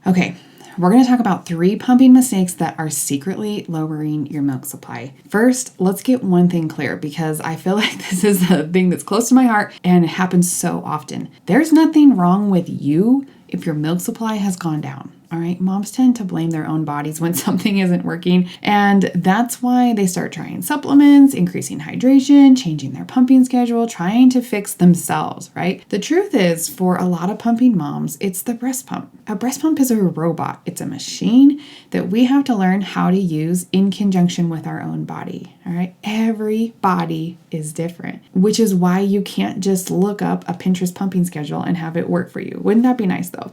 Okay, we're going to talk about 3 pumping mistakes that are secretly lowering your milk supply. First, let's get one thing clear because I feel like this is a thing that's close to my heart and it happens so often. There's nothing wrong with you if your milk supply has gone down. All right, moms tend to blame their own bodies when something isn't working, and that's why they start trying supplements, increasing hydration, changing their pumping schedule, trying to fix themselves, right? The truth is, for a lot of pumping moms, it's the breast pump. A breast pump is a robot. It's a machine that we have to learn how to use in conjunction with our own body, all right? Every body is different, which is why you can't just look up a Pinterest pumping schedule and have it work for you. Wouldn't that be nice though?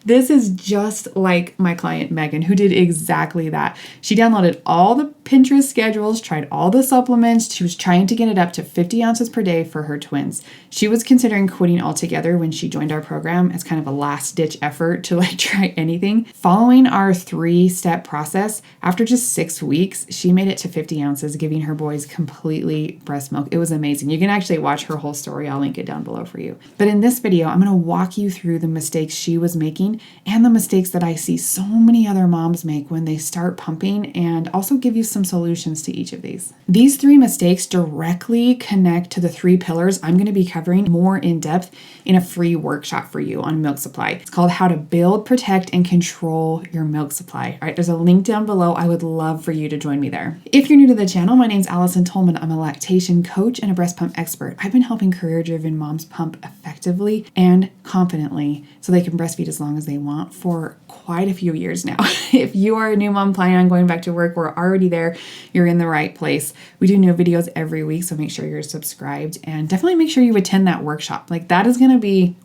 This is just like my client Megan, who did exactly that. She downloaded all the Pinterest schedules, tried all the supplements. She was trying to get it up to 50 ounces per day for her twins. She was considering quitting altogether when she joined our program as kind of a last ditch effort to try anything. Following our 3-step process, after just 6 weeks, she made it to 50 ounces, giving her boys completely breast milk. It was amazing. You can actually watch her whole story. I'll link it down below for you. But in this video, I'm going to walk you through the mistakes she was making and the mistakes that I see so many other moms make when they start pumping, and also give you some solutions to each of these. These 3 mistakes directly connect to the 3 pillars I'm going to be covering more in depth in a free workshop for you on milk supply. It's called How to Build, Protect, and Control Your Milk Supply. All right, there's a link down below. I would love for you to join me there. If you're new to the channel, my name's Allison Tolman. I'm a lactation coach and a breast pump expert. I've been helping career-driven moms pump effectively and confidently so they can breastfeed as long as they want for quite a few years now. If you are a new mom planning on going back to work, we're already there. You're in the right place. We do new videos every week, so make sure you're subscribed and definitely make sure you attend that workshop. That is going to be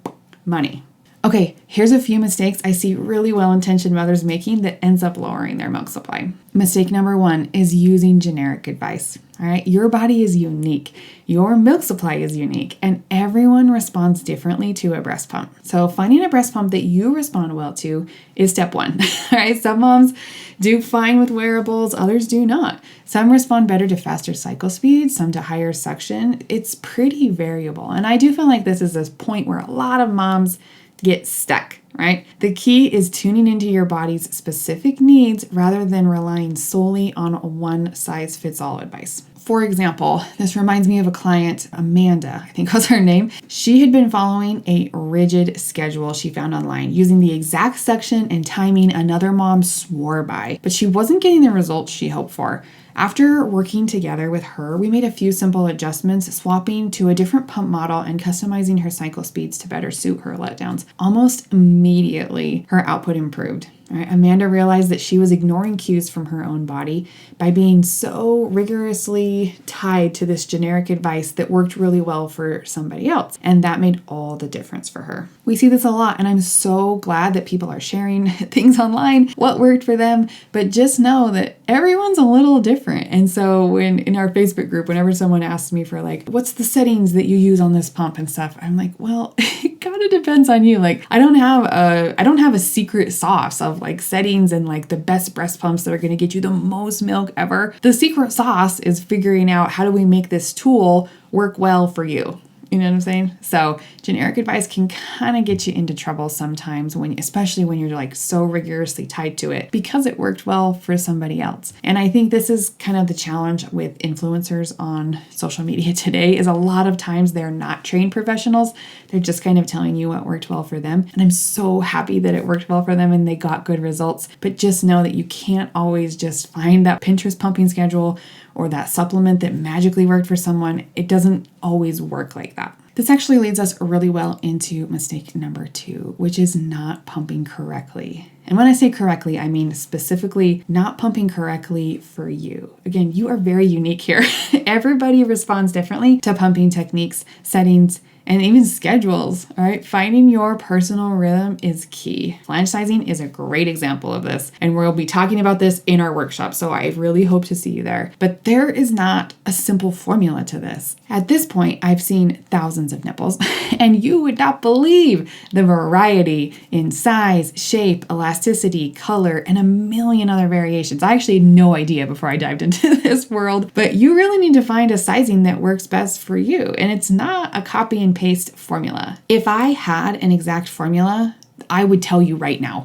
money. Okay, here's a few mistakes I see really well-intentioned mothers making that ends up lowering their milk supply. Mistake number 1 is using generic advice. All right, your body is unique. Your milk supply is unique, and everyone responds differently to a breast pump. So finding a breast pump that you respond well to is step 1. All right, some moms do fine with wearables, others do not. Some respond better to faster cycle speeds, some to higher suction. It's pretty variable, and I do feel like this is a point where a lot of moms get stuck, right? The key is tuning into your body's specific needs rather than relying solely on one-size-fits-all advice. For example, this reminds me of a client, Amanda, I think was her name. She had been following a rigid schedule she found online, using the exact suction and timing another mom swore by, but she wasn't getting the results she hoped for. After working together with her, we made a few simple adjustments, swapping to a different pump model and customizing her cycle speeds to better suit her letdowns. Almost immediately, her output improved. Right? Amanda realized that she was ignoring cues from her own body by being so rigorously tied to this generic advice that worked really well for somebody else. And that made all the difference for her. We see this a lot, and I'm so glad that people are sharing things online, what worked for them, but just know that everyone's a little different. And so when in our Facebook group, whenever someone asks me for what's the settings that you use on this pump and stuff, I'm like, well, it kind of depends on you. I don't have a secret sauce of settings and the best breast pumps that are going to get you the most milk ever. The secret sauce is figuring out how do we make this tool work well for you. You know what I'm saying? So generic advice can kind of get you into trouble sometimes, especially when you're so rigorously tied to it because it worked well for somebody else. And I think this is kind of the challenge with influencers on social media today is a lot of times they're not trained professionals. They're just kind of telling you what worked well for them. And I'm so happy that it worked well for them and they got good results. But just know that you can't always just find that Pinterest pumping schedule or that supplement that magically worked for someone. It doesn't always work like that. This actually leads us really well into mistake number 2, which is not pumping correctly. And when I say correctly, I mean specifically not pumping correctly for you. Again, you are very unique here. Everybody responds differently to pumping techniques, settings, and even schedules, all right? Finding your personal rhythm is key. Flange sizing is a great example of this, and we'll be talking about this in our workshop, so I really hope to see you there. But there is not a simple formula to this. At this point, I've seen thousands of nipples, and you would not believe the variety in size, shape, elasticity, color, and a million other variations. I actually had no idea before I dived into this world, but you really need to find a sizing that works best for you, and it's not a copy and paste formula. If I had an exact formula, I would tell you right now.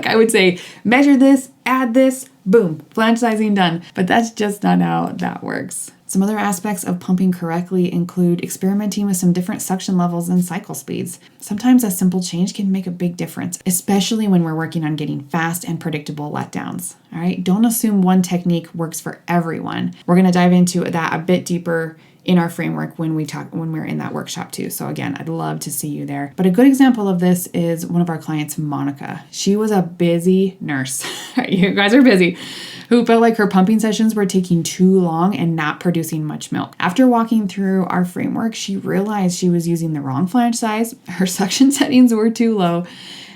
Like I would say, measure this, add this, boom, flange sizing done. But that's just not how that works. Some other aspects of pumping correctly include experimenting with some different suction levels and cycle speeds. Sometimes a simple change can make a big difference, especially when we're working on getting fast and predictable letdowns. All right, don't assume one technique works for everyone. We're going to dive into that a bit deeper in our framework when we're in that workshop too. So again, I'd love to see you there. But a good example of this is one of our clients, Monica. She was a busy nurse. You guys are busy. Who felt like her pumping sessions were taking too long and not producing much milk. After walking through our framework, she realized she was using the wrong flange size, her suction settings were too low,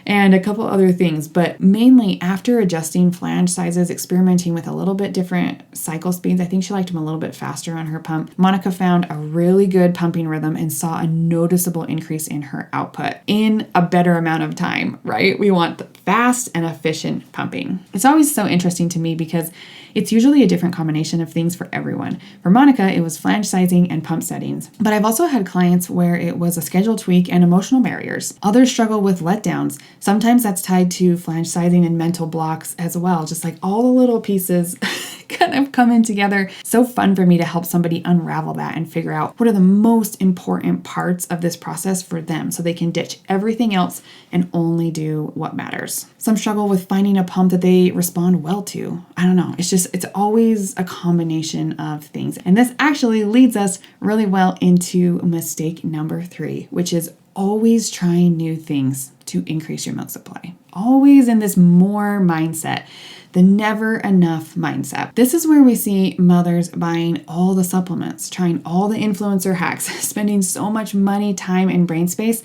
and a couple other things. But mainly after adjusting flange sizes, experimenting with a little bit different cycle speeds, I think she liked them a little bit faster on her pump, Monica found a really good pumping rhythm and saw a noticeable increase in her output in a better amount of time, right? We want fast and efficient pumping. It's always so interesting to me because it's usually a different combination of things for everyone. For Monica, it was flange sizing and pump settings. But I've also had clients where it was a schedule tweak and emotional barriers. Others struggle with letdowns. Sometimes that's tied to flange sizing and mental blocks as well. Just like all the little pieces kind of come in together. So fun for me to help somebody unravel that and figure out what are the most important parts of this process for them so they can ditch everything else and only do what matters. Some struggle with finding a pump that they respond well to. I don't know. It's always a combination of things. And this actually leads us really well into mistake number 3, which is always trying new things to increase your milk supply. Always in this more mindset. The never enough mindset. This is where we see mothers buying all the supplements, trying all the influencer hacks, spending so much money, time, and brain space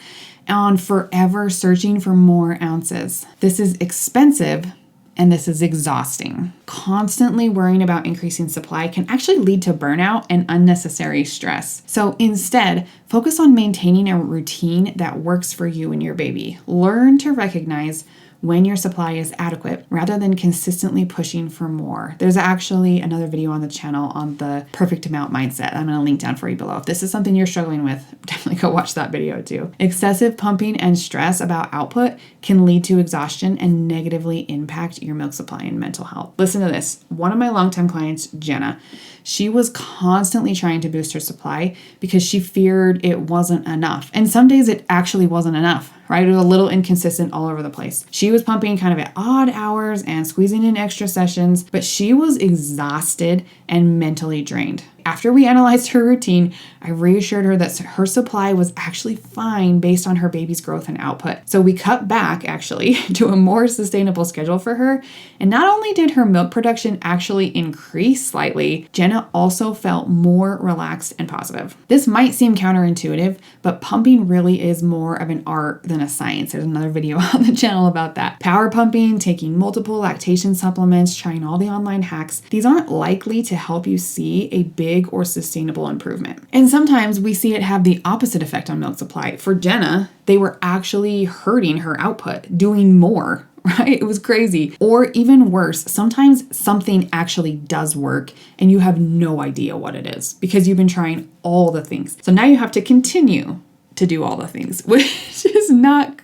on forever searching for more ounces. This is expensive and this is exhausting. Constantly worrying about increasing supply can actually lead to burnout and unnecessary stress. So instead, focus on maintaining a routine that works for you and your baby. Learn to recognize when your supply is adequate rather than consistently pushing for more. There's actually another video on the channel on the perfect amount mindset. I'm going to link down for you below. If this is something you're struggling with, definitely go watch that video too. Excessive pumping and stress about output can lead to exhaustion and negatively impact your milk supply and mental health. Listen to this. One of my longtime clients, Jenna, she was constantly trying to boost her supply because she feared it wasn't enough. And some days it actually wasn't enough, right? It was a little inconsistent all over the place. She was pumping kind of at odd hours and squeezing in extra sessions, but she was exhausted and mentally drained. After we analyzed her routine, I reassured her that her supply was actually fine based on her baby's growth and output. So we cut back actually to a more sustainable schedule for her. And not only did her milk production actually increase slightly, Jenna also felt more relaxed and positive. This might seem counterintuitive, but pumping really is more of an art than a science. There's another video on the channel about that. Power pumping, taking multiple lactation supplements, trying all the online hacks, these aren't likely to help you see a big or sustainable improvement. And sometimes we see it have the opposite effect on milk supply. For Jenna, they were actually hurting her output, doing more, right? It was crazy. Or even worse, sometimes something actually does work and you have no idea what it is because you've been trying all the things. So now you have to continue to do all the things, which is not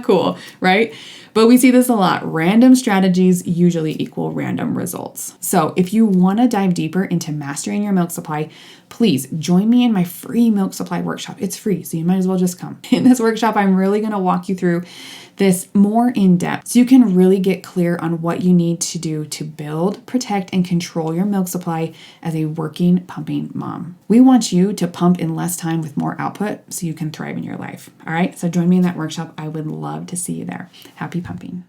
cool, right? But we see this a lot. Random strategies usually equal random results. So if you want to dive deeper into mastering your milk supply, please join me in my free milk supply workshop. It's free, so you might as well just come. In this workshop, I'm really going to walk you through this more in depth so you can really get clear on what you need to do to build, protect, and control your milk supply as a working pumping mom. We want you to pump in less time with more output so you can thrive in your life. All right, so join me in that workshop. I would love to see you there. Happy pumping.